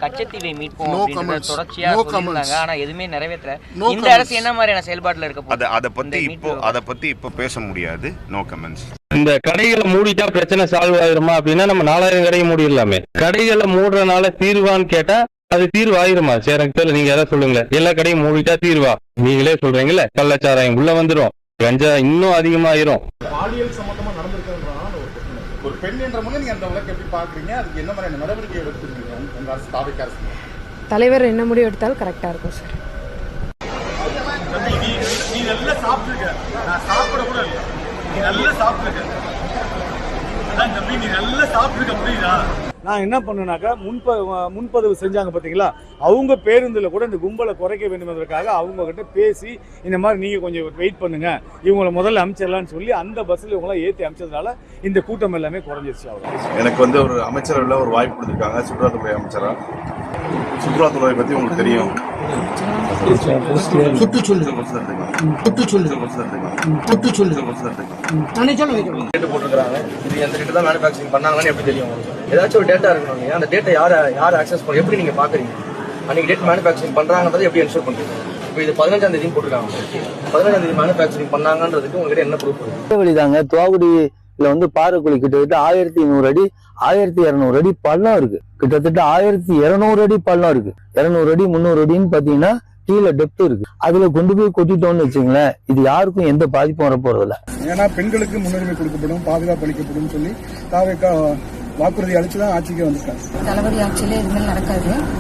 கச்சத்தீவை மீட்போம் அப்படின்றத தொடர்ச்சியா சொல்லிருந்தாங்க. ஆனா எதுவுமே நிறைவேற்றல. இந்த அரசு என்ன மாதிரியான செயல்பாட்டுல இருக்க? அத பத்தி இப்ப பேச முடியாது. No comments. இந்த கடைகளை மூடிட்டா பிரச்சனை சால்வ் ஆயிருமா அப்படின்னா நம்ம 4000 கடையை மூடிடலாமே. கடைகளை மூடுறதுனால தீர்வான்னு கேட்டா அது தீர்வு ஆயிருமா? சரி எனக்கு தெரியல, நீங்க எதாவது சொல்லுங்களேன். எல்லா கடையும் மூடிட்டா தீர்வா? நீங்களே சொல்றீங்கல்ல, கள்ளச்சாராயம் உள்ள வந்துரும், கஞ்சா இன்னும் அதிகமாயிரும். பாலியல் சம்பந்தமா நடந்திருக்கிறதுனால ஒரு பெண் என்ற முறை நீங்க அந்த வழக்கு எப்படி பாக்குறீங்க? அதுக்கு என்ன மாதிரியான நடவடிக்கை எடுத்துருக்கீங்க உங்க அரசு, தாவேக்கா அரசு? தலைவர் என்ன முடிவு எடுத்தாலும் கரெக்டா இருக்கும் சார். நீ நல்லா சாப்பிட்டுருக்க, நான் சாப்பிட கூட இல்லை. நீ நல்லா சாப்பிட்டுருக்க, அதான் தம்பி நீ நல்லா சாப்பிட்டுருக்க, புரியுதா? நான் என்ன பண்ணேனாக்கா முன்பதிவு செஞ்சாங்க பார்த்தீங்களா, அவங்க பேருந்தில் கூட இந்த கும்பலை குறைக்க வேண்டும் என்பதற்காக அவங்க கிட்ட பேசி இந்த மாதிரி நீங்கள் கொஞ்சம் வெயிட் பண்ணுங்க, இவங்களை முதல்ல அனுப்பிச்சிடலான்னு சொல்லி அந்த பஸ்ஸில் இவங்களாம் ஏற்றி அனுப்பிச்சதுனால இந்த கூட்டம் எல்லாமே குறைஞ்சிருச்சு. அவங்க எனக்கு ஒரு அமைச்சரவையில் ஒரு வாய்ப்பு கொடுத்துருக்காங்க, சுற்றுலாத்துறை அமைச்சரா. சுற்றுலாத்துறை பற்றி உங்களுக்கு தெரியும். ஏதாச்சும் ஒரு டேட்டா இருக்கணும். அந்த டேட்டா யார் ஆக்சஸ் பண்ண, எப்படி நீங்க பாக்குறீங்க? அன்னைக்கு டேட் மேனுஃபேக்சரிங் பண்றாங்கன்றது எப்படி என்ஷூர் பண்றீங்க? இப்போ இது 15ஆம் தேதி போட்டுருக்காங்க, 15ஆம் தேதி மேனுஃபேக்சரிங் பண்ணாங்கன்றதுக்கு உங்ககிட்ட என்ன ப்ரூஃப் இருக்கு? வழிதாங்க தோகுடியில பாறைக்குழி கிட்டத்தட்ட 1200 அடி 1200 அடி பள்ளம் இருக்கு. கிட்டத்தட்ட 1200 அடி பள்ளம் இருக்கு. 200 அடி 300 அடின்னு பாத்தீங்கன்னா கீழே டெப்த் இருக்கு. அதுல கொண்டு போய் கொட்டிட்டோம்னு வச்சுங்களேன், இது யாருக்கும் எந்த பாதிப்பும் வர போறது இல்லை. ஏன்னா பெண்களுக்கு முன்னுரிமை கொடுக்கப்படும், பாதுகாப்பு அளிக்கப்படும் சொல்லி தாவேக்கா வாக்குறுதி அளிச்சுதான் ஆட்சிக்கு வந்திருக்காங்க. தளபதி ஆட்சியில இதுமாதிரி நடக்காது.